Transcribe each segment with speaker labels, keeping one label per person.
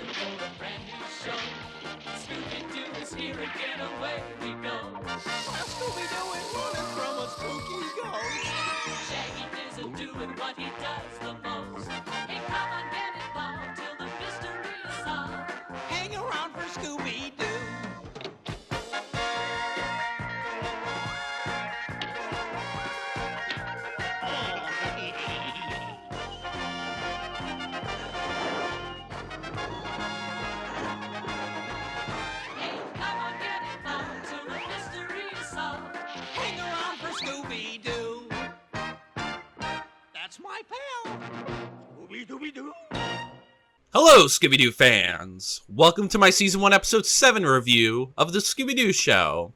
Speaker 1: for a brand new show. Scooby Doo is here again, away we go.
Speaker 2: Scooby Doo is running from a spooky ghost.
Speaker 1: Shaggy isn't doing what he does the most. Hey, come on, get involved till the mystery is solved.
Speaker 2: Hang around for Scooby Doo.
Speaker 1: Hey, come on, get involved till the mystery is solved.
Speaker 2: Hang around for Scooby Doo. That's my pal. Scooby Dooby Doo.
Speaker 3: Hello, Scooby Doo fans! Welcome to my Season 1, Episode 7 review of the Scooby Doo Show.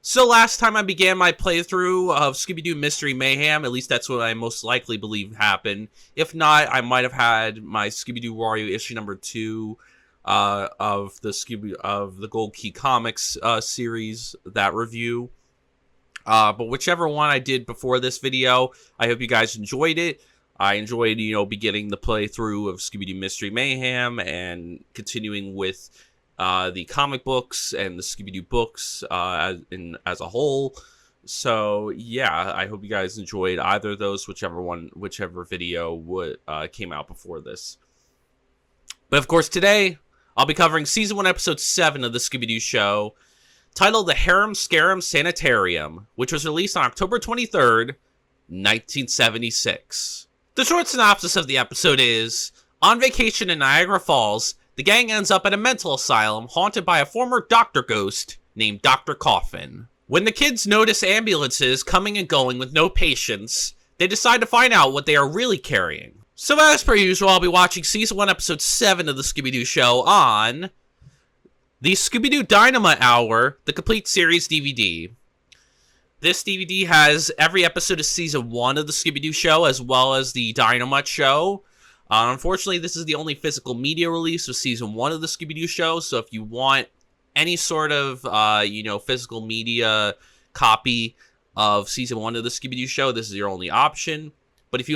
Speaker 3: So last time I began my playthrough of Scooby Doo Mystery Mayhem, at least that's what I most likely believe happened. If not, I might have had my Scooby Doo Wario issue number 2 of the Gold Key Comics series, that review. But whichever one I did before this video, I hope you guys enjoyed it. I enjoyed, beginning the playthrough of Scooby Doo Mystery Mayhem and continuing with the comic books and the Scooby Doo books as a whole. So yeah, I hope you guys enjoyed either of those, whichever video came out before this. But of course, today I'll be covering Season 1, Episode 7 of the Scooby Doo Show, titled The Harem Scarum Sanitarium, which was released on October 23rd, 1976. The short synopsis of the episode is, on vacation in Niagara Falls, the gang ends up at a mental asylum haunted by a former doctor ghost named Dr. Coffin. When the kids notice ambulances coming and going with no patients, they decide to find out what they are really carrying. So as per usual, I'll be watching Season 1, Episode 7 of the Scooby Doo Show on the Scooby Doo Dynamite Hour, the complete series DVD. This DVD has every episode of Season 1 of the Scooby Doo Show, as well as the Dynamite Show. Unfortunately, this is the only physical media release of Season 1 of the Scooby Doo Show, so if you want any sort of, physical media copy of Season 1 of the Scooby Doo Show, this is your only option. But if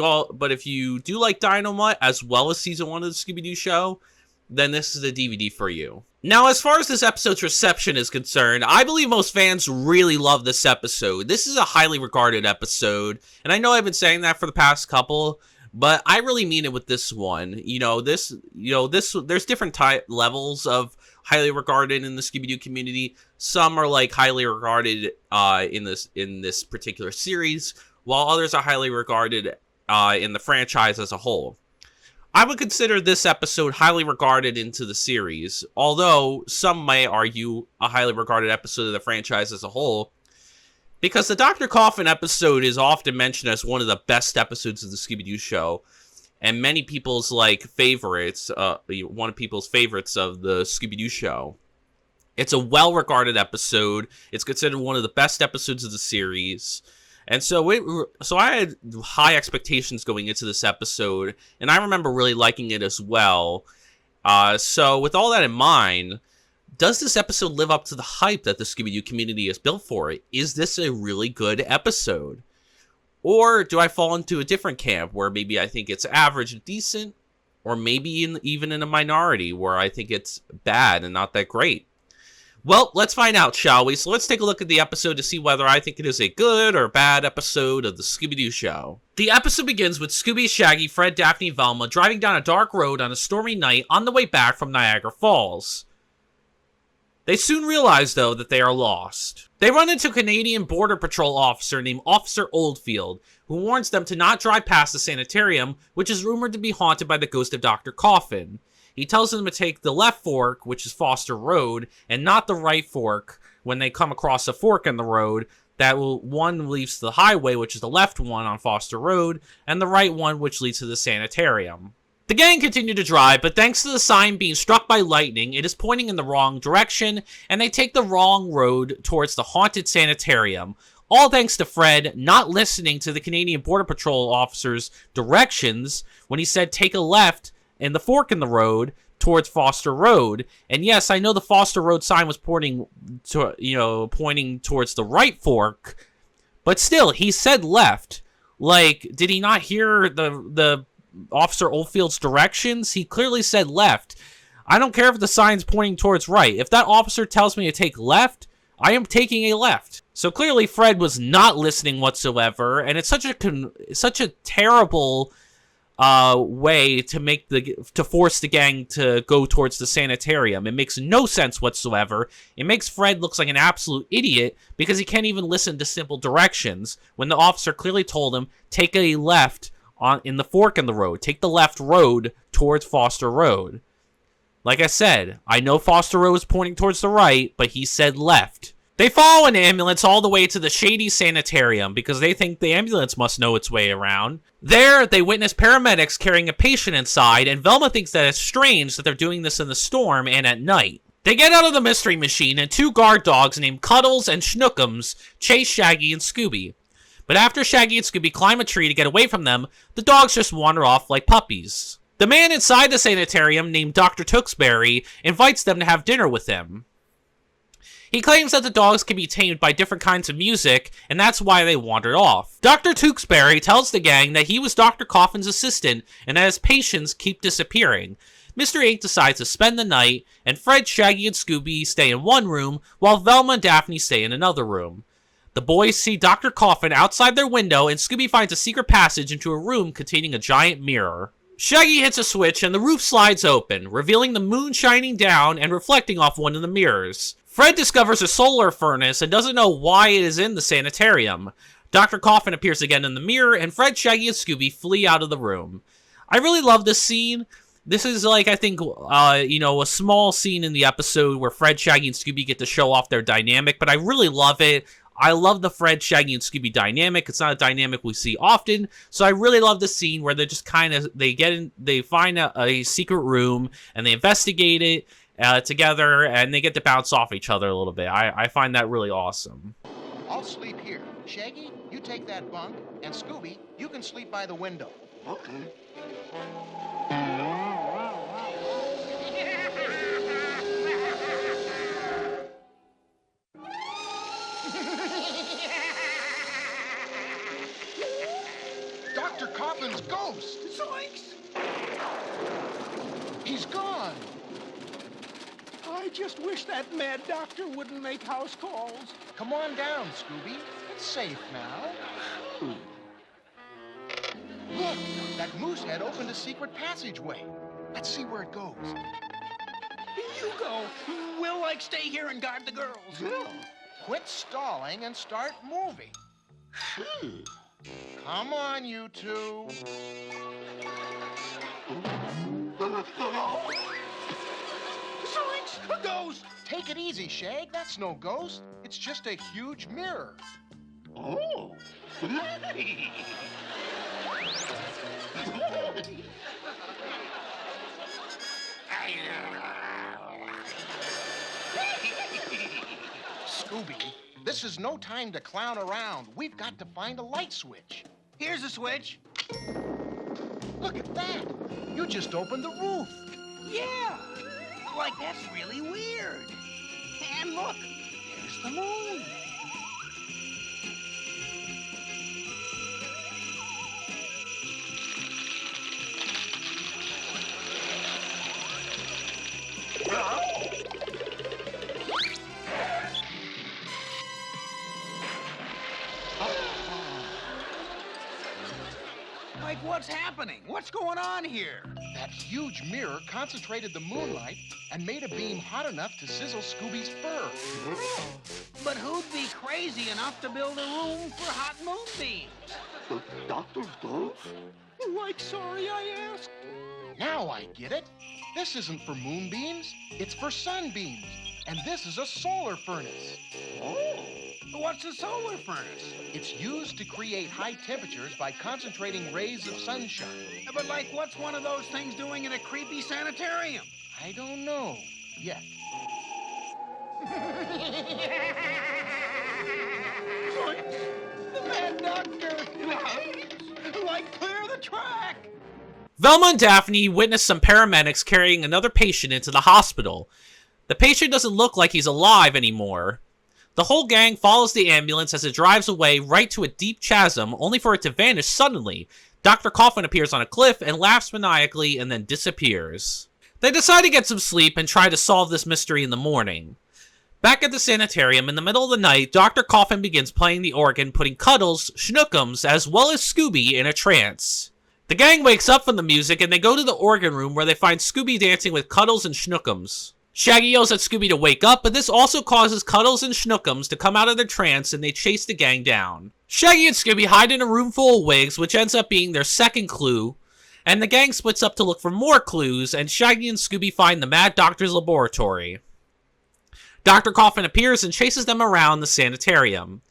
Speaker 3: you do like Dynamite, as well as Season 1 of the Scooby Doo Show, then this is the DVD for you. Now, as far as this episode's reception is concerned, I believe most fans really love this episode. This is a highly regarded episode, and I know I've been saying that for the past couple, but I really mean it with this one. There's different levels of highly regarded in the Scooby Doo community. Some are like highly regarded in this particular series, while others are highly regarded in the franchise as a whole. I would consider this episode highly regarded into the series, although some may argue a highly regarded episode of the franchise as a whole, because the Dr. Coffin episode is often mentioned as one of the best episodes of the Scooby Doo Show, and many people's favorites, one of people's favorites of the Scooby Doo Show. It's a well-regarded episode. It's considered one of the best episodes of the series. And so I had high expectations going into this episode, and I remember really liking it as well. So with all that in mind, does this episode live up to the hype that the Scooby-Doo community has built for it? Is this a really good episode? Or do I fall into a different camp where maybe I think it's average and decent, or maybe even in a minority where I think it's bad and not that great? Well, let's find out, shall we? So let's take a look at the episode to see whether I think it is a good or bad episode of the Scooby Doo Show. The episode begins with Scooby, Shaggy, Fred, Daphne, and Velma driving down a dark road on a stormy night on the way back from Niagara Falls. They soon realize, though, that they are lost. They run into a Canadian Border Patrol officer named Officer Oldfield, who warns them to not drive past the sanitarium, which is rumored to be haunted by the ghost of Dr. Coffin. He tells them to take the left fork, which is Foster Road, and not the right fork when they come across a fork in the road. One leads to the highway, which is the left one on Foster Road, and the right one, which leads to the sanitarium. The gang continue to drive, but thanks to the sign being struck by lightning, it is pointing in the wrong direction, and they take the wrong road towards the haunted sanitarium. All thanks to Fred not listening to the Canadian Border Patrol officer's directions when he said take a left and the fork in the road towards Foster Road. And yes, I know the Foster Road sign was pointing towards the right fork, but still, he said left. Like, did he not hear the Officer Oldfield's directions? He clearly said left. I don't care if the sign's pointing towards right. If that officer tells me to take left, I am taking a left. So clearly Fred was not listening whatsoever, and it's such a terrible way to force the gang to go towards the sanitarium. It makes no sense whatsoever. It makes Fred look like an absolute idiot because he can't even listen to simple directions when the officer clearly told him, take a left in the fork in the road. Take the left road towards Foster Road. Like I said, I know Foster Road is pointing towards the right, but he said left. They follow an ambulance all the way to the shady sanitarium because they think the ambulance must know its way around. There, they witness paramedics carrying a patient inside, and Velma thinks that it's strange that they're doing this in the storm and at night. They get out of the mystery machine, and 2 guard dogs named Cuddles and Schnookums chase Shaggy and Scooby. But after Shaggy and Scooby climb a tree to get away from them, the dogs just wander off like puppies. The man inside the sanitarium, named Dr. Tewksbury, invites them to have dinner with him. He claims that the dogs can be tamed by different kinds of music, and that's why they wandered off. Dr. Tewksbury tells the gang that he was Dr. Coffin's assistant, and that his patients keep disappearing. Mr. 8 decides to spend the night, and Fred, Shaggy, and Scooby stay in one room, while Velma and Daphne stay in another room. The boys see Dr. Coffin outside their window, and Scooby finds a secret passage into a room containing a giant mirror. Shaggy hits a switch, and the roof slides open, revealing the moon shining down and reflecting off one of the mirrors. Fred discovers a solar furnace and doesn't know why it is in the sanitarium. Dr. Coffin appears again in the mirror, and Fred, Shaggy, and Scooby flee out of the room. I really love this scene. This is like, I think, a small scene in the episode where Fred, Shaggy, and Scooby get to show off their dynamic, but I really love it. I love the Fred, Shaggy, and Scooby dynamic. It's not a dynamic we see often, so I really love the scene where they're just they find a secret room, and they investigate it together, and they get to bounce off each other a little bit. I find that really awesome.
Speaker 2: I'll sleep here. Shaggy, you take that bunk, and Scooby, you can sleep by the window. Okay. Dr. Coffin's ghost!
Speaker 4: Zoinks!
Speaker 2: He's gone!
Speaker 4: I just wish that mad doctor wouldn't make house calls.
Speaker 2: Come on down, Scooby. It's safe now. Look, that moose head opened a secret passageway. Let's see where it goes.
Speaker 4: You go. We'll, stay here and guard the girls.
Speaker 2: Quit stalling and start moving. Come on, you two.
Speaker 4: Zoinks! A ghost!
Speaker 2: Take it easy, Shag. That's no ghost. It's just a huge mirror.
Speaker 4: Oh.
Speaker 2: Scooby, this is no time to clown around. We've got to find a light switch.
Speaker 4: Here's a switch.
Speaker 2: Look at that. You just opened the roof.
Speaker 4: Yeah. That's really weird. And look, there's the moon. What's happening? What's going on here?
Speaker 2: That huge mirror concentrated the moonlight and made a beam hot enough to sizzle Scooby's fur.
Speaker 4: But who'd be crazy enough to build a room for hot moonbeams?
Speaker 5: Dr. Ghost?
Speaker 4: Sorry I asked.
Speaker 2: Now I get it. This isn't for moonbeams. It's for sunbeams. And this is a solar furnace.
Speaker 4: Oh. What's a solar furnace?
Speaker 2: It's used to create high temperatures by concentrating rays of sunshine.
Speaker 4: But what's one of those things doing in a creepy sanitarium?
Speaker 2: I don't know yet.
Speaker 4: The mad doctor! Clear the track!
Speaker 3: Velma and Daphne witness some paramedics carrying another patient into the hospital. The patient doesn't look like he's alive anymore. The whole gang follows the ambulance as it drives away right to a deep chasm, only for it to vanish suddenly. Dr. Coffin appears on a cliff and laughs maniacally and then disappears. They decide to get some sleep and try to solve this mystery in the morning. Back at the sanitarium, in the middle of the night, Dr. Coffin begins playing the organ, putting Cuddles, Schnookums, as well as Scooby in a trance. The gang wakes up from the music and they go to the organ room where they find Scooby dancing with Cuddles and Schnookums. Shaggy yells at Scooby to wake up, but this also causes Cuddles and Schnookums to come out of their trance and they chase the gang down. Shaggy and Scooby hide in a room full of wigs, which ends up being their second clue, and the gang splits up to look for more clues, and Shaggy and Scooby find the Mad Doctor's laboratory. Dr. Coffin appears and chases them around the sanitarium.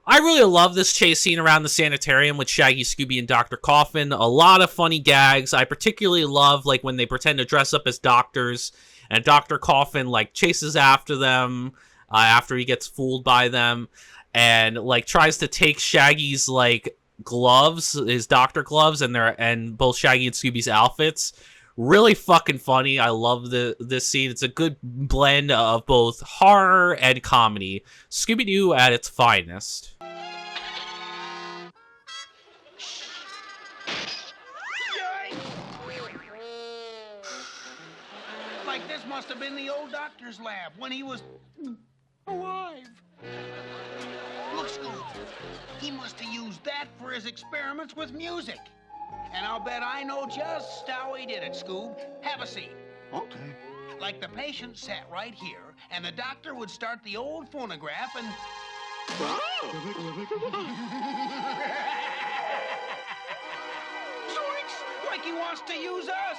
Speaker 3: I really love this chase scene around the sanitarium with Shaggy, Scooby, and Dr. Coffin. A lot of funny gags. I particularly love like when they pretend to dress up as doctors and Dr. Coffin like chases after them after he gets fooled by them and like tries to take Shaggy's like gloves, his doctor gloves, and both Shaggy and Scooby's outfits. Really fucking funny. I love this scene. It's a good blend of both horror and comedy. Scooby-Doo at its finest.
Speaker 4: Like this must have been the old doctor's lab when he was alive. Look, Scoop, he must have used that for his experiments with music. And I'll bet I know just how he did it, Scoob. Have a seat.
Speaker 5: Okay.
Speaker 4: Like the patient sat right here, and the doctor would start the old phonograph and... Zoinks! Like he wants to use us!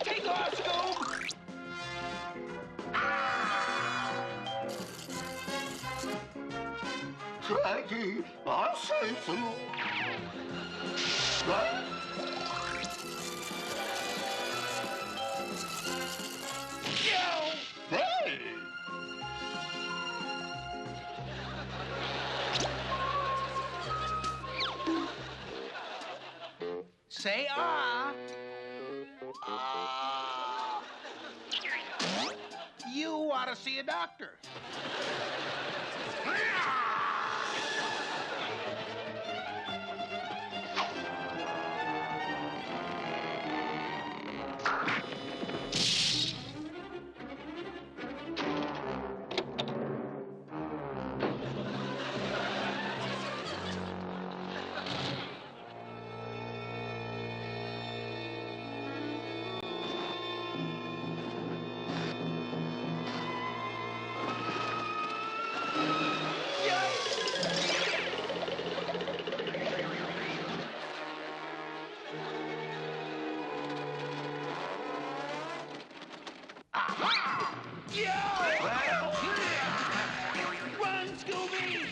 Speaker 4: Take off, Scoob!
Speaker 5: Shaggy, I say so. What? Hey!
Speaker 4: Say ah. You ought to see a doctor. Run, Scooby!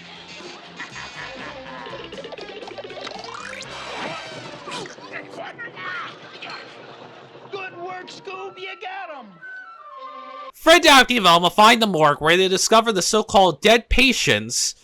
Speaker 4: Good work, Scoob. You got him.
Speaker 3: Fred, Daphne, and Velma find the morgue where they discover the so-called dead patients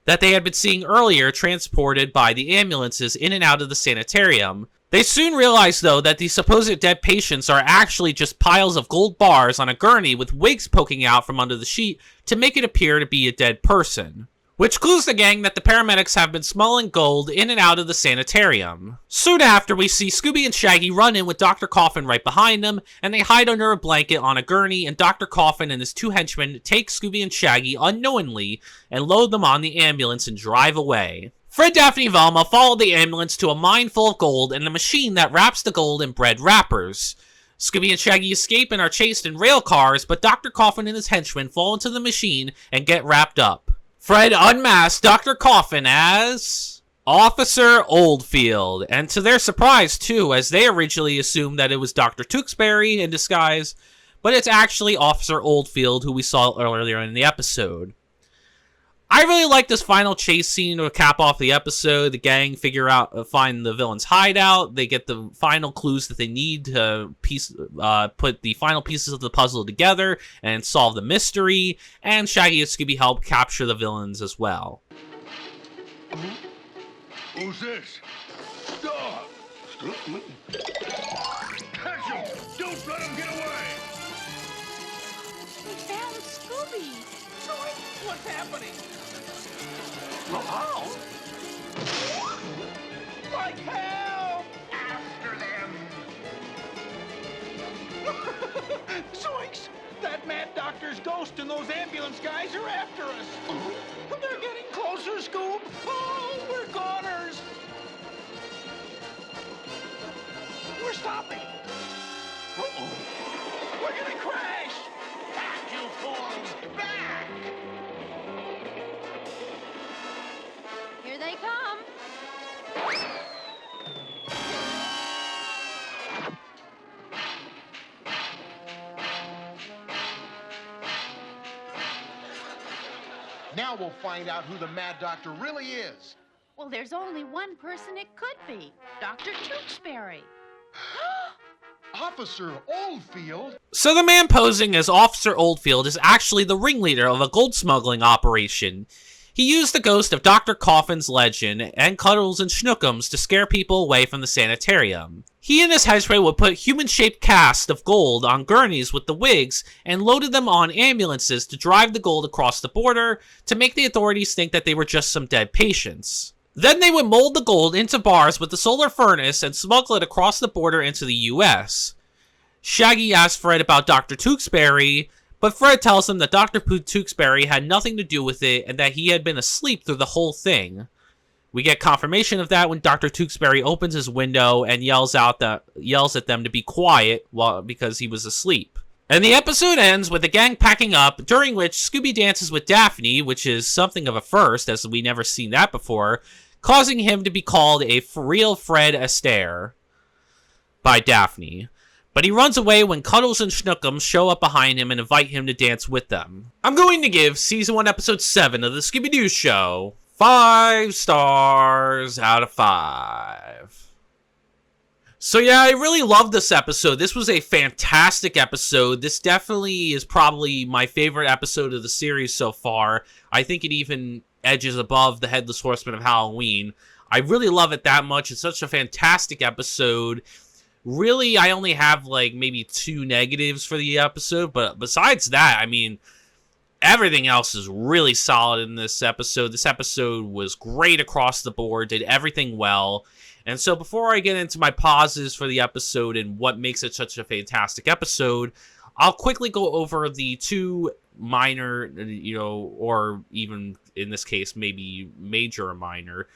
Speaker 3: that they had been seeing earlier transported by the ambulances in and out of the sanitarium. They soon realize, though, that these supposed dead patients are actually just piles of gold bars on a gurney with wigs poking out from under the sheet to make it appear to be a dead person. Which clues the gang that the paramedics have been smuggling gold in and out of the sanitarium. Soon after, we see Scooby and Shaggy run in with Dr. Coffin right behind them, and they hide under a blanket on a gurney, and Dr. Coffin and his two henchmen take Scooby and Shaggy unknowingly and load them on the ambulance and drive away. Fred, Daphne, and Velma follow the ambulance to a mine full of gold and a machine that wraps the gold in bread wrappers. Scooby and Shaggy escape and are chased in rail cars, but Dr. Coffin and his henchmen fall into the machine and get wrapped up. Fred unmasks Dr. Coffin as Officer Oldfield, and to their surprise too, as they originally assumed that it was Dr. Tewksbury in disguise, but it's actually Officer Oldfield, who we saw earlier in the episode. I really like this final chase scene to cap off the episode. The gang find the villain's hideout. They get the final clues that they need to put the final pieces of the puzzle together and solve the mystery. And Shaggy and Scooby help capture the villains as well.
Speaker 5: Who's this? Dog! Catch him! Don't let him get away!
Speaker 1: We found Scooby.
Speaker 4: What's happening?
Speaker 5: Oh!
Speaker 4: Like hell!
Speaker 5: After them!
Speaker 4: Zoinks! That mad doctor's ghost and those ambulance guys are after us. They're getting closer, Scoob. Oh, we're goners. We're stopping.
Speaker 5: Uh-oh!
Speaker 4: We're gonna crash.
Speaker 5: Back, you fools! Back!
Speaker 1: Here they come.
Speaker 2: Now we'll find out who the Mad Doctor really is.
Speaker 1: Well, there's only one person it could be. Dr. Tewksbury.
Speaker 2: Officer Oldfield?
Speaker 3: So the man posing as Officer Oldfield is actually the ringleader of a gold smuggling operation. He used the ghost of Dr. Coffin's legend and Cuddles and Schnookums to scare people away from the sanitarium. He and his henchmen would put human-shaped casts of gold on gurneys with the wigs and loaded them on ambulances to drive the gold across the border to make the authorities think that they were just some dead patients. Then they would mold the gold into bars with the solar furnace and smuggle it across the border into the US. Shaggy asks Fred about Dr. Tewksbury, but Fred tells him that Dr. Tewksbury had nothing to do with it and that he had been asleep through the whole thing. We get confirmation of that when Dr. Tewksbury opens his window and yells at them to be quiet because he was asleep. And the episode ends with the gang packing up, during which Scooby dances with Daphne, which is something of a first, as we never seen that before, causing him to be called a real Fred Astaire by Daphne. But he runs away when Cuddles and Schnookums show up behind him and invite him to dance with them. I'm going to give Season 1, Episode 7 of the Scooby Doo Show 5 stars out of 5. So yeah, I really love this episode. This was a fantastic episode. This definitely is probably my favorite episode of the series so far. I think it even edges above the Headless Horseman of Halloween. I really love it that much. It's such a fantastic episode. Really, I only have like maybe 2 negatives for the episode, but besides that, I mean, everything else is really solid in this episode. This episode was great across the board, did everything well. And so before I get into my pauses for the episode and what makes it such a fantastic episode, I'll quickly go over the 2 minor, or even in this case, maybe major or minor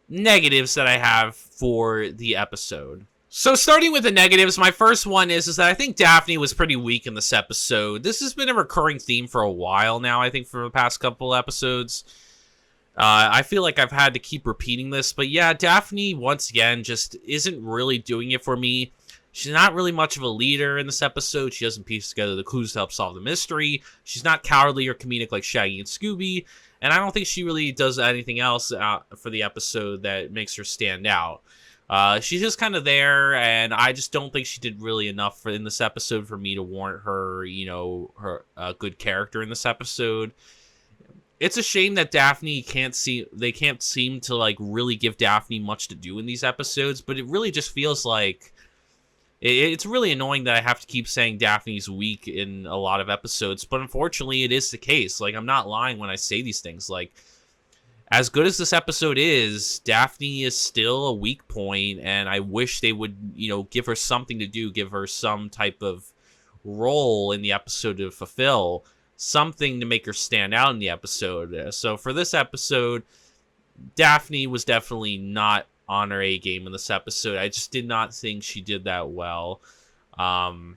Speaker 3: negatives that I have for the episode. So starting with the negatives, my first one is that I think Daphne was pretty weak in this episode. This has been a recurring theme for a while now, I think, for the past couple episodes. I feel like I've had to keep repeating this, but yeah, Daphne, once again, just isn't really doing it for me. She's not really much of a leader in this episode. She doesn't piece together the clues to help solve the mystery. She's not cowardly or comedic like Shaggy and Scooby, and I don't think she really does anything else for the episode that makes her stand out. She's just kind of there, and I just don't think she did really enough in this episode for me to warrant her, her good character in this episode. It's a shame that they can't seem to like really give Daphne much to do in these episodes, but it really just feels like it's really annoying that I have to keep saying Daphne's weak in a lot of episodes, but unfortunately it is the case. Like, I'm not lying when I say these things. Like, as good as this episode is, Daphne is still a weak point, and I wish they would, give her something to do, give her some type of role in the episode to fulfill, something to make her stand out in the episode. So for this episode, Daphne was definitely not on her A game in this episode. I just did not think she did that well. But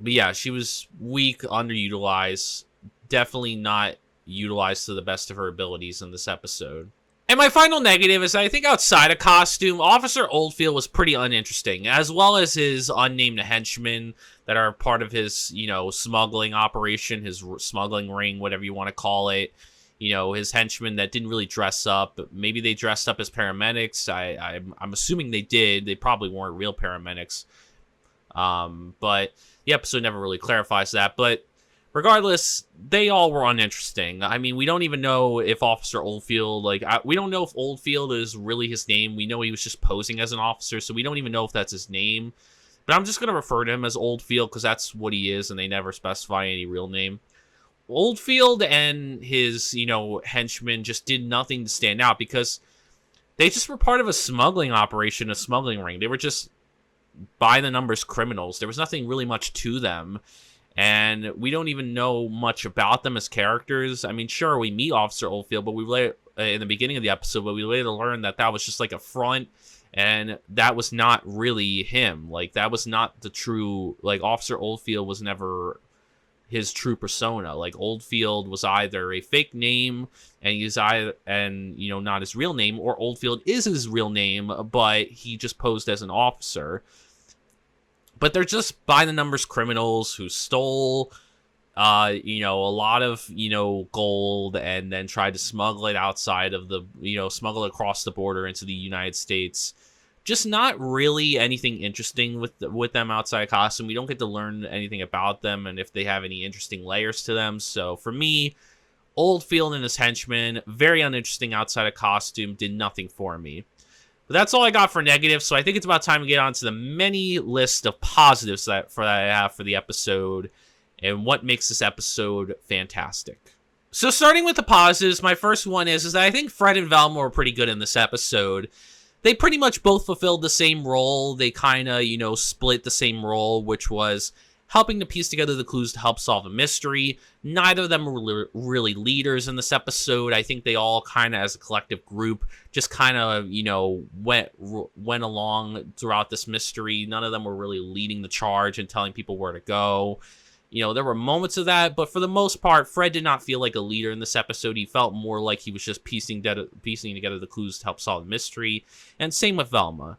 Speaker 3: yeah, she was weak, underutilized, definitely not utilized to the best of her abilities in this episode. And my final negative is that I think outside of costume, Officer Oldfield was pretty uninteresting, as well as his unnamed henchmen that are part of his, smuggling operation, his smuggling ring, whatever you want to call it. his henchmen that didn't really dress up. Maybe they dressed up as paramedics. I'm assuming they did. They probably weren't real paramedics. But the episode never really clarifies that. But regardless, they all were uninteresting. I mean, we don't even know if Officer Oldfield, we don't know if Oldfield is really his name. We know he was just posing as an officer, so we don't even know if that's his name. But I'm just going to refer to him as Oldfield because that's what he is, and they never specify any real name. Oldfield and his, henchmen just did nothing to stand out because they just were part of a smuggling operation, a smuggling ring. They were just by-the-numbers criminals. There was nothing really much to them, and we don't even know much about them as characters. I mean, sure, we meet Officer Oldfield, but in the beginning of the episode, but we later learned that was just like a front, and that was not really him. Like, that was not the true, Officer Oldfield was never his true persona. Like, Oldfield was either a fake name and not his real name, or Oldfield is his real name, but he just posed as an officer. But they're just by the numbers criminals who stole a lot of gold and then tried to smuggle it outside of the smuggle it across the border into the United States. Just not really anything interesting with them outside of costume. We don't get to learn anything about them and if they have any interesting layers to them. So for me, Oldfield and his henchmen, very uninteresting outside of costume, did nothing for me. But that's all I got for negative, so I think it's about time to get on to the many list of positives that I have for the episode and what makes this episode fantastic. So starting with the positives, my first one is that I think Fred and Velma were pretty good in this episode. They pretty much both fulfilled the same role. They kind of, split the same role, which was helping to piece together the clues to help solve a mystery. Neither of them were really leaders in this episode. I think they all kind of, as a collective group, just kind of, went along throughout this mystery. None of them were really leading the charge and telling people where to go. There were moments of that, but for the most part, Fred did not feel like a leader in this episode. He felt more like he was just piecing together the clues to help solve the mystery. And same with Velma.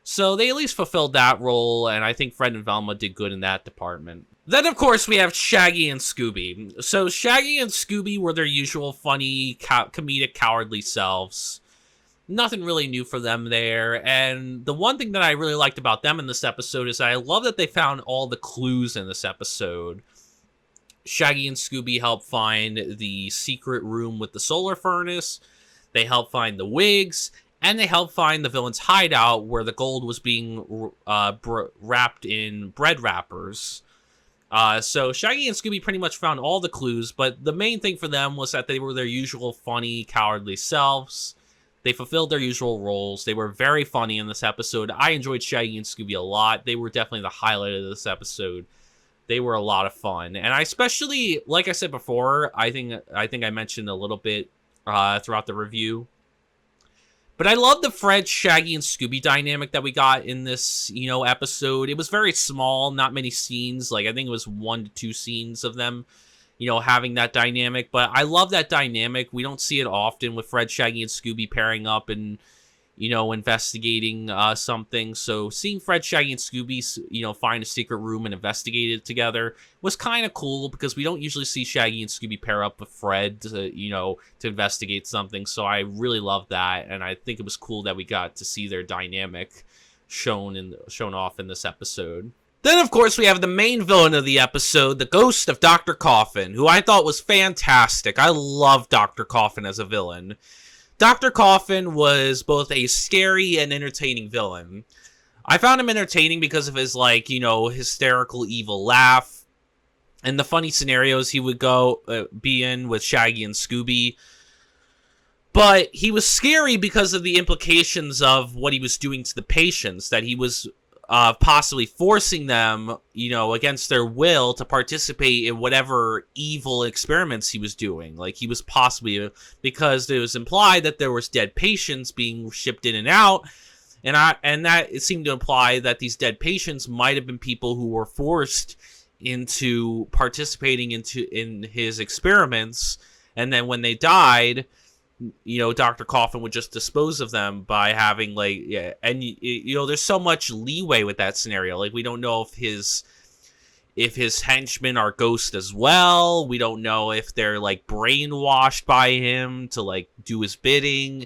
Speaker 3: So they at least fulfilled that role, and I think Fred and Velma did good in that department. Then, of course, we have Shaggy and Scooby. So Shaggy and Scooby were their usual funny, comedic, cowardly selves. Nothing really new for them there. And the one thing that I really liked about them in this episode is I love that they found all the clues in this episode. Shaggy and Scooby helped find the secret room with the solar furnace. They helped find the wigs. And they helped find the villain's hideout where the gold was being wrapped in bread wrappers. So Shaggy and Scooby pretty much found all the clues, but the main thing for them was that they were their usual funny, cowardly selves. They fulfilled their usual roles. They were very funny in this episode. I enjoyed Shaggy and Scooby a lot. They were definitely the highlight of this episode. They were a lot of fun. And I especially, like I said before, I think I mentioned a little bit throughout the review, but I love the Fred, Shaggy, and Scooby dynamic that we got in this, episode. It was very small, not many scenes. I think it was 1 to 2 scenes of them, having that dynamic. But I love that dynamic. We don't see it often with Fred, Shaggy, and Scooby pairing up and, investigating something. So seeing Fred, Shaggy, and Scooby, find a secret room and investigate it together was kind of cool because we don't usually see Shaggy and Scooby pair up with Fred to, to investigate something. So I really love that, and I think it was cool that we got to see their dynamic shown off in this episode. Then, of course, we have the main villain of the episode, the ghost of Dr. Coffin, who I thought was fantastic. I love Dr. Coffin as a villain. Dr. Coffin was both a scary and entertaining villain. I found him entertaining because of his, hysterical evil laugh and the funny scenarios he would be in with Shaggy and Scooby. But he was scary because of the implications of what he was doing to the patients, that he was possibly forcing them, against their will to participate in whatever evil experiments he was doing. He was possibly, because it was implied that there was dead patients being shipped in and out, and that it seemed to imply that these dead patients might have been people who were forced into participating in his experiments, and then when they died, Dr. Coffin would just dispose of them by having there's so much leeway with that scenario. We don't know if if his henchmen are ghosts as well. We don't know if they're like brainwashed by him to like do his bidding.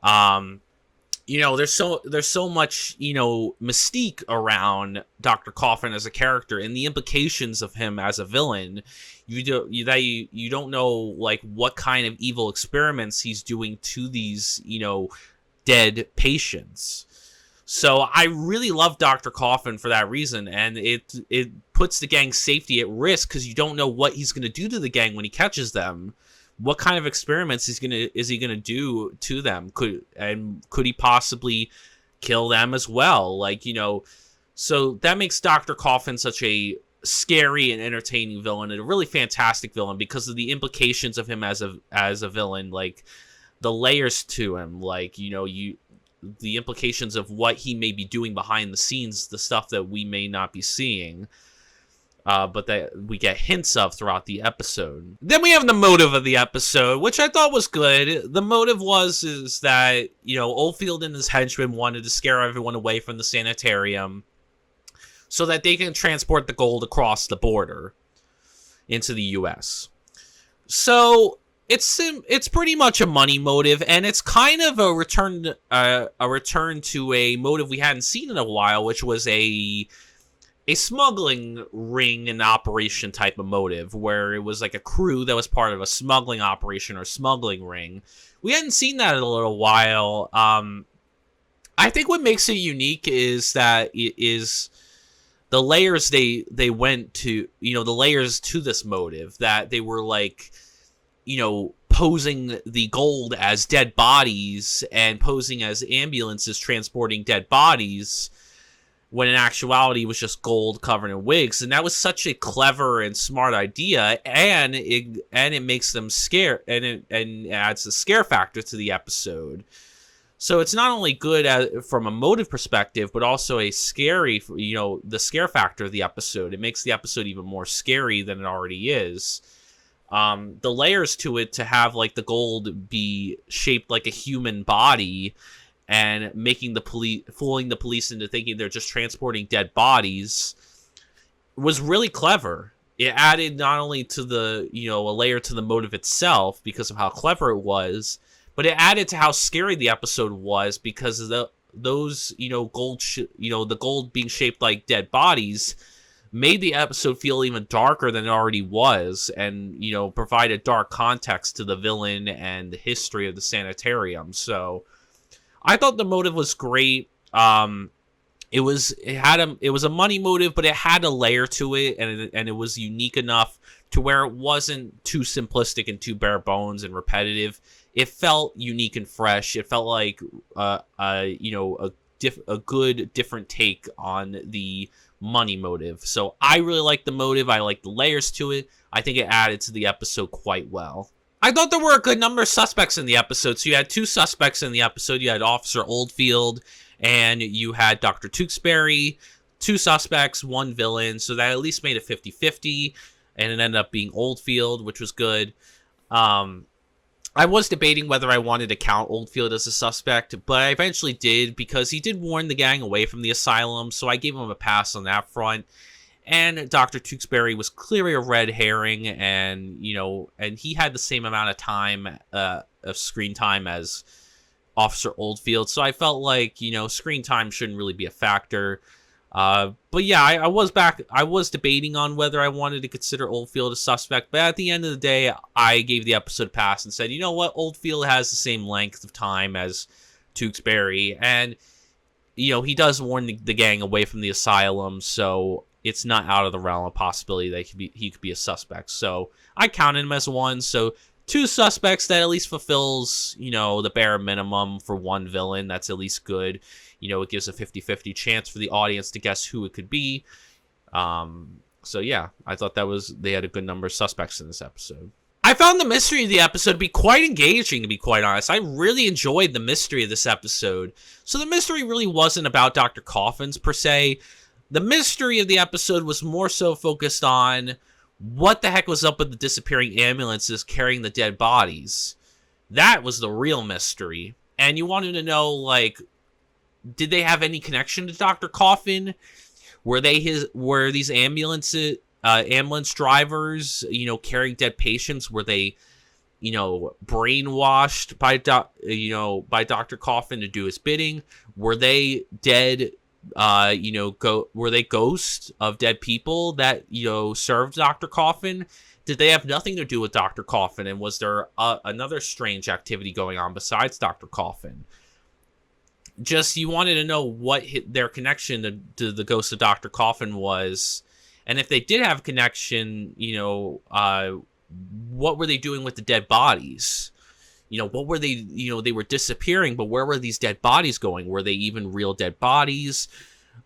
Speaker 3: There's so much, mystique around Dr. Coffin as a character and the implications of him as a villain. You don't know like what kind of evil experiments he's doing to these, dead patients. So I really love Dr. Coffin for that reason, and it puts the gang's safety at risk because you don't know what he's going to do to the gang when he catches them. What kind of experiments is he gonna do to them? Could he possibly kill them as well? So that makes Dr. Coffin such a scary and entertaining villain, and a really fantastic villain because of the implications of him as a villain, like the layers to him, the implications of what he may be doing behind the scenes, the stuff that we may not be seeing, but that we get hints of throughout the episode. Then we have the motive of the episode, which I thought was good. The motive is that, Oldfield and his henchmen wanted to scare everyone away from the sanitarium so that they can transport the gold across the border into the U.S. So it's pretty much a money motive, and it's kind of a return to a motive we hadn't seen in a while, which was a smuggling ring and operation type of motive, where it was like a crew that was part of a smuggling operation or smuggling ring. We hadn't seen that in a little while. I think what makes it unique is that it is the layers they went to, the layers to this motive, that they were like, posing the gold as dead bodies and posing as ambulances transporting dead bodies, when in actuality it was just gold covered in wigs. And that was such a clever and smart idea, and it makes them scare, and it adds the scare factor to the episode. So it's not only good from a motive perspective, but also a scary, the scare factor of the episode. It makes the episode even more scary than it already is. The layers to it, to have like the gold be shaped like a human body and fooling the police into thinking they're just transporting dead bodies, was really clever. It added not only to the, a layer to the motive itself because of how clever it was, but it added to how scary the episode was because of those gold, the gold being shaped like dead bodies made the episode feel even darker than it already was, and provide a dark context to the villain and the history of the sanitarium. So I thought the motive was great. It was a money motive, but it had a layer to it, and it was unique enough to where it wasn't too simplistic and too bare bones and repetitive. It felt unique and fresh. It felt like a good different take on the money motive. So I really like the motive. I like the layers to it. I think it added to the episode quite well. I thought there were a good number of suspects in the episode. So you had 2 suspects in the episode. You had Officer Oldfield and you had Dr. Tewksbury. 2 suspects, 1 villain. So that at least made it 50-50. And it ended up being Oldfield, which was good. I was debating whether I wanted to count Oldfield as a suspect, but I eventually did because he did warn the gang away from the asylum, so I gave him a pass on that front. And Dr. Tewksbury was clearly a red herring, and he had the same amount of time, of screen time as Officer Oldfield, so I felt like, screen time shouldn't really be a factor. But yeah, I was debating on whether I wanted to consider Oldfield a suspect, but at the end of the day, I gave the episode a pass and said, you know what, Oldfield has the same length of time as Tewksbury, and, he does warn the gang away from the asylum, so it's not out of the realm of possibility that he could be a suspect. So I counted him as 1, so 2 suspects, that at least fulfills, the bare minimum for 1 villain. That's at least good. It gives a 50-50 chance for the audience to guess who it could be. So yeah, I thought they had a good number of suspects in this episode. I found the mystery of the episode to be quite engaging, to be quite honest. I really enjoyed the mystery of this episode. So the mystery really wasn't about Dr. Coffins per se. The mystery of the episode was more so focused on what the heck was up with the disappearing ambulances carrying the dead bodies. That was the real mystery. And you wanted to know, did they have any connection to Dr. Coffin? Were these ambulance drivers, carrying dead patients? Were they, brainwashed by Dr. Coffin to do his bidding? Were they dead? Were they ghosts of dead people that served Dr. Coffin? Did they have nothing to do with Dr. Coffin? And was there another strange activity going on besides Dr. Coffin? Just, you wanted to know what their connection to the ghost of Dr. Coffin was. And if they did have a connection, what were they doing with the dead bodies? What were they, they were disappearing, but where were these dead bodies going? Were they even real dead bodies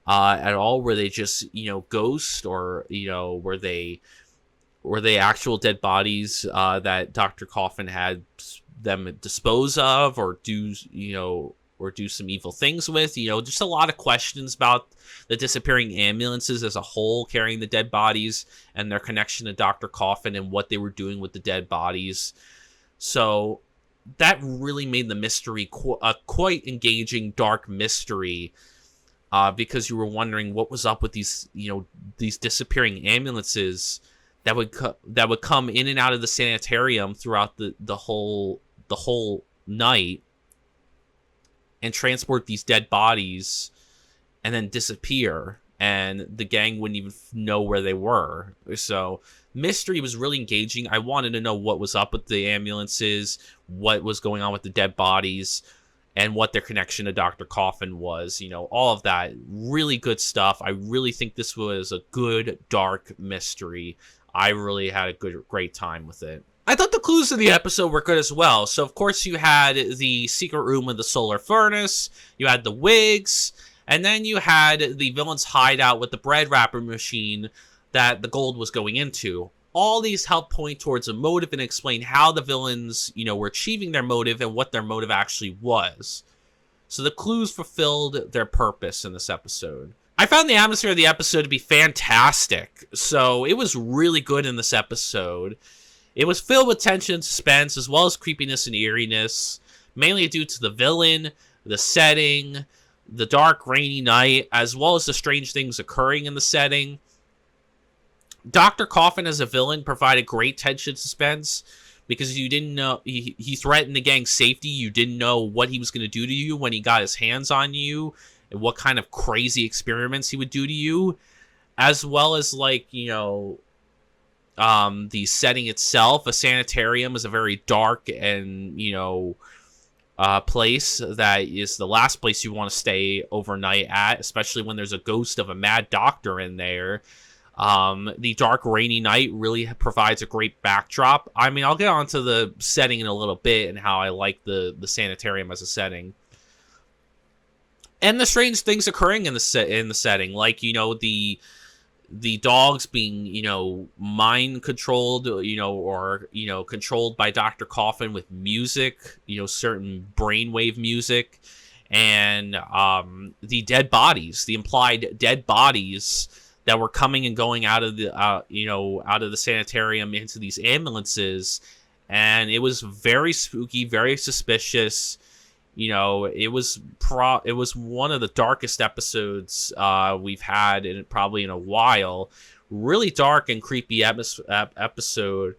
Speaker 3: at all? Were they just, ghosts, or, were they actual dead bodies that Dr. Coffin had them dispose of, or do some evil things with? Just a lot of questions about the disappearing ambulances as a whole, carrying the dead bodies, and their connection to Dr. Coffin and what they were doing with the dead bodies. So that really made the mystery a quite engaging, dark mystery, because you were wondering what was up with these disappearing ambulances that would come in and out of the sanitarium throughout the whole night and transport these dead bodies and then disappear, and the gang wouldn't even know where they were. So mystery was really engaging. I wanted to know what was up with the ambulances, what was going on with the dead bodies, and what their connection to Dr. Coffin was. All of that. Really good stuff. I really think this was a good, dark mystery. I really had a great time with it. I thought the clues in the episode were good as well. So, of course, you had the secret room of the solar furnace, you had the wigs, and then you had the villain's hideout with the bread wrapper machine that the gold was going into. All these help point towards a motive and explain how the villains, were achieving their motive and what their motive actually was. So the clues fulfilled their purpose in this episode. I found the atmosphere of the episode to be fantastic. So it was really good in this episode. It was filled with tension and suspense, as well as creepiness and eeriness, mainly due to the villain, the setting, the dark, rainy night, as well as the strange things occurring in the setting. Dr. Coffin as a villain provided great tension and suspense, because you didn't know, he threatened the gang's safety. You didn't know what he was going to do to you when he got his hands on you, and what kind of crazy experiments he would do to you, as well as, the setting itself. A sanitarium is a very dark and, place that is the last place you want to stay overnight at, especially when there's a ghost of a mad doctor in there. The dark, rainy night really provides a great backdrop. I mean, I'll get onto the setting in a little bit and how I like the sanitarium as a setting. And the strange things occurring in the setting, like, the dogs being, mind controlled, or, controlled by Dr. Coffin with music, certain brainwave music, and the dead bodies, the implied dead bodies that were coming and going out of the, out of the sanitarium into these ambulances. And it was very spooky, very suspicious. It was one of the darkest episodes we've had probably in a while. Really dark and creepy episode.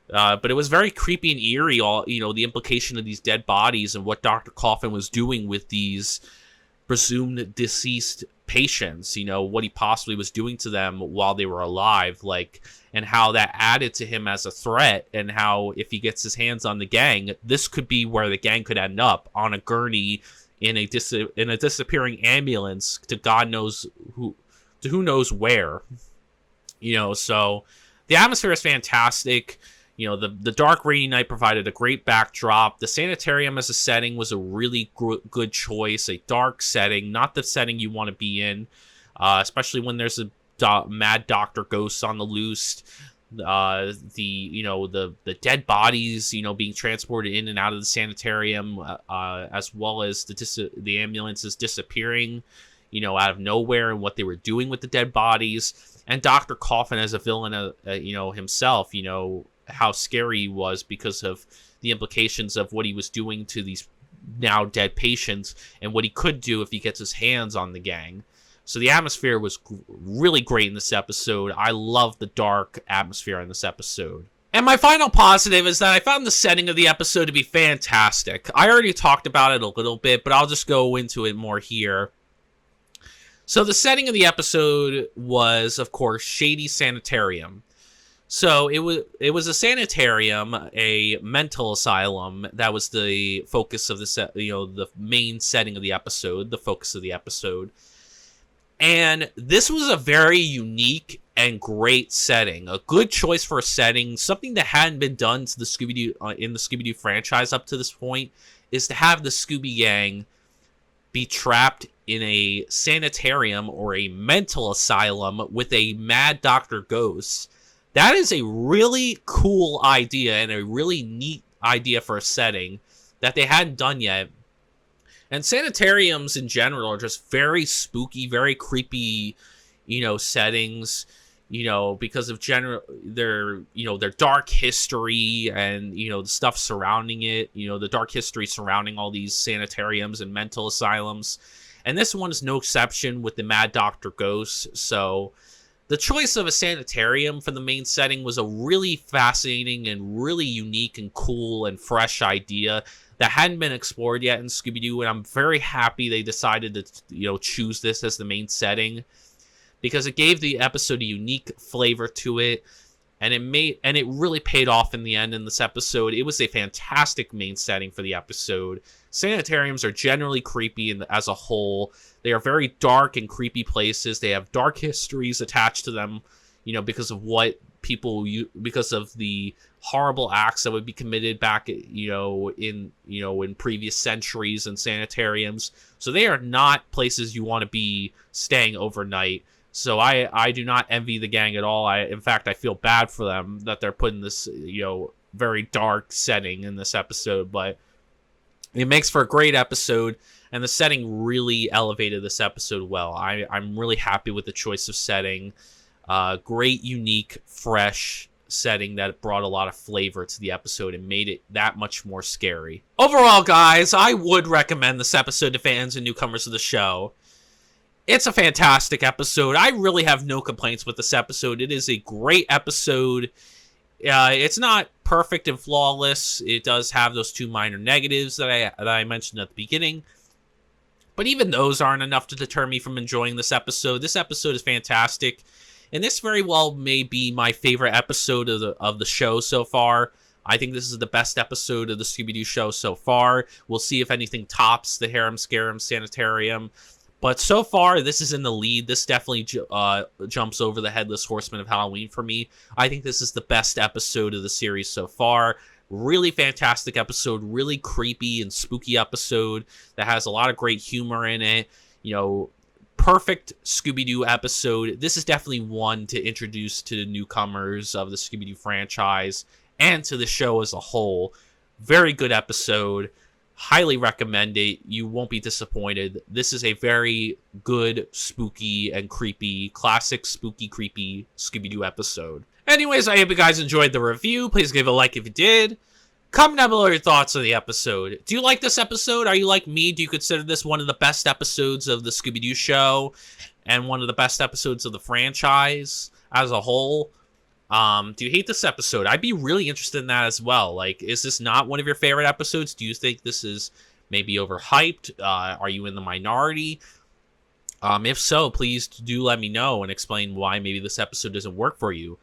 Speaker 3: But it was very creepy and eerie, the implication of these dead bodies and what Dr. Coffin was doing with these presumed deceased patients, what he possibly was doing to them while they were alive, and how that added to him as a threat, and how if he gets his hands on the gang, this could be where the gang could end up, on a gurney in a disappearing ambulance to God knows who knows where. So the atmosphere is fantastic. The dark, rainy night provided a great backdrop. The sanitarium as a setting was a really good choice. A dark setting, not the setting you want to be in, especially when there's a mad doctor ghosts on the loose. The dead bodies, being transported in and out of the sanitarium, as well as the ambulances disappearing, out of nowhere, and what they were doing with the dead bodies, and Dr. Coffin as a villain, himself, how scary he was because of the implications of what he was doing to these now dead patients, and what he could do if he gets his hands on the gang. So the atmosphere was really great in this episode. I love the dark atmosphere in this episode. And my final positive is that I found the setting of the episode to be fantastic. I already talked about it a little bit, but I'll just go into it more here. So the setting of the episode was, of course, Shady Sanitarium. So it was a sanitarium, a mental asylum. That was the focus of the main setting of the episode, the focus of the episode. And this was a very unique and great setting. A good choice for a setting. Something that hadn't been done to the Scooby-Doo in the Scooby-Doo franchise up to this point is to have the Scooby Gang be trapped in a sanitarium or a mental asylum with a mad Dr. Ghost. That is a really cool idea and a really neat idea for a setting that they hadn't done yet. And sanitariums in general are just very spooky, very creepy, settings, because of their dark history and, the stuff surrounding it, the dark history surrounding all these sanitariums and mental asylums. And this one is no exception with the Mad Dr. Ghost. So the choice of a sanitarium for the main setting was a really fascinating and really unique and cool and fresh idea that hadn't been explored yet in Scooby-Doo, and I'm very happy they decided to, choose this as the main setting, because it gave the episode a unique flavor to it, and it really paid off in the end in this episode. It was a fantastic main setting for the episode. Sanitariums are generally creepy as a whole. They are very dark and creepy places. They have dark histories attached to them, because of because of the horrible acts that would be committed back, in previous centuries in sanitariums. So they are not places you want to be staying overnight. So I do not envy the gang at all. In fact, I feel bad for them that they're putting this, very dark setting in this episode, but it makes for a great episode, and the setting really elevated this episode well. I'm really happy with the choice of setting. Great, unique, fresh setting that brought a lot of flavor to the episode and made it that much more scary. Overall, guys, I would recommend this episode to fans and newcomers of the show. It's a fantastic episode. I really have no complaints with this episode. It is a great episode. It's not perfect and flawless. It does have those two minor negatives that I mentioned at the beginning. But even those aren't enough to deter me from enjoying this episode. This episode is fantastic. And this very well may be my favorite episode of the show so far. I think this is the best episode of the Scooby Doo Show so far. We'll see if anything tops the Harem Scarum Sanitarium. But so far, this is in the lead. This definitely jumps over the Headless Horseman of Halloween for me. I think this is the best episode of the series so far. Really fantastic episode. Really creepy and spooky episode that has a lot of great humor in it. Perfect Scooby-Doo episode. This is definitely one to introduce to the newcomers of the Scooby-Doo franchise and to the show as a whole. Very good episode. Highly recommend it. You won't be disappointed. This is a very good, spooky, and creepy, classic spooky, creepy Scooby-Doo episode. Anyways, I hope you guys enjoyed the review. Please give a like if you did. Comment down below your thoughts on the episode. Do you like this episode? Are you like me? Do you consider this one of the best episodes of the Scooby Doo Show and one of the best episodes of the franchise as a whole? Do you hate this episode? I'd be really interested in that as well. Like, is this not one of your favorite episodes? Do you think this is maybe overhyped? Are you in the minority? If so, please do let me know and explain why maybe this episode doesn't work for you.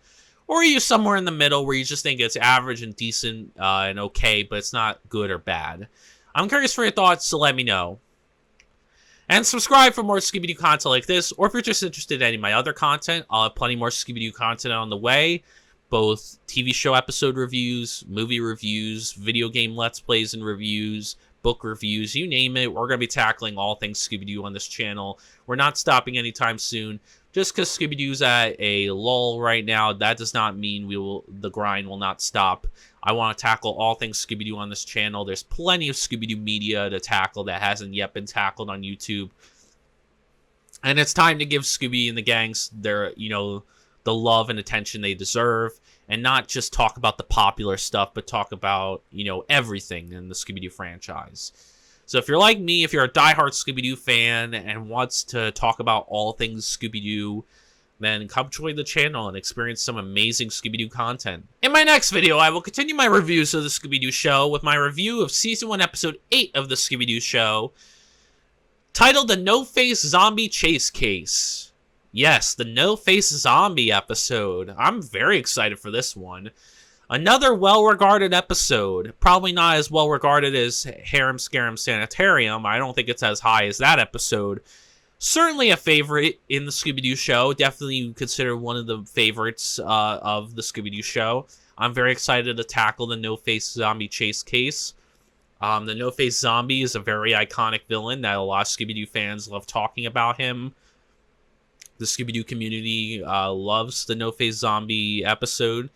Speaker 3: Or are you somewhere in the middle where you just think it's average and decent and okay, but it's not good or bad? I'm curious for your thoughts, so let me know. And subscribe for more Scooby-Doo content like this, or if you're just interested in any of my other content, I'll have plenty more Scooby-Doo content on the way. Both TV show episode reviews, movie reviews, video game Let's Plays and reviews, book reviews, you name it. We're going to be tackling all things Scooby-Doo on this channel. We're not stopping anytime soon. Just because Scooby-Doo's at a lull right now, that does not mean the grind will not stop. I want to tackle all things Scooby-Doo on this channel. There's plenty of Scooby-Doo media to tackle that hasn't yet been tackled on YouTube. And it's time to give Scooby and the gangs their, the love and attention they deserve. And not just talk about the popular stuff, but talk about, everything in the Scooby-Doo franchise. So if you're like me, if you're a diehard Scooby-Doo fan and wants to talk about all things Scooby-Doo, then come join the channel and experience some amazing Scooby-Doo content. In my next video, I will continue my reviews of the Scooby Doo Show with my review of Season 1, Episode 8 of the Scooby Doo Show, titled The No-Face Zombie Chase Case. Yes, the No-Face Zombie episode. I'm very excited for this one. Another well-regarded episode. Probably not as well-regarded as Harem Scarum Sanitarium. I don't think it's as high as that episode. Certainly a favorite in the Scooby-Doo Show. Definitely considered one of the favorites of the Scooby-Doo Show. I'm very excited to tackle the No-Face Zombie Chase Case. The No-Face Zombie is a very iconic villain that a lot of Scooby-Doo fans love talking about him. The Scooby-Doo community loves the No-Face Zombie episode.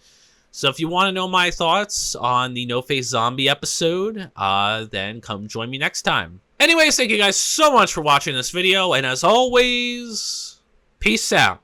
Speaker 3: So if you want to know my thoughts on the No-Face Zombie episode, then come join me next time. Anyways, thank you guys so much for watching this video, and as always, peace out.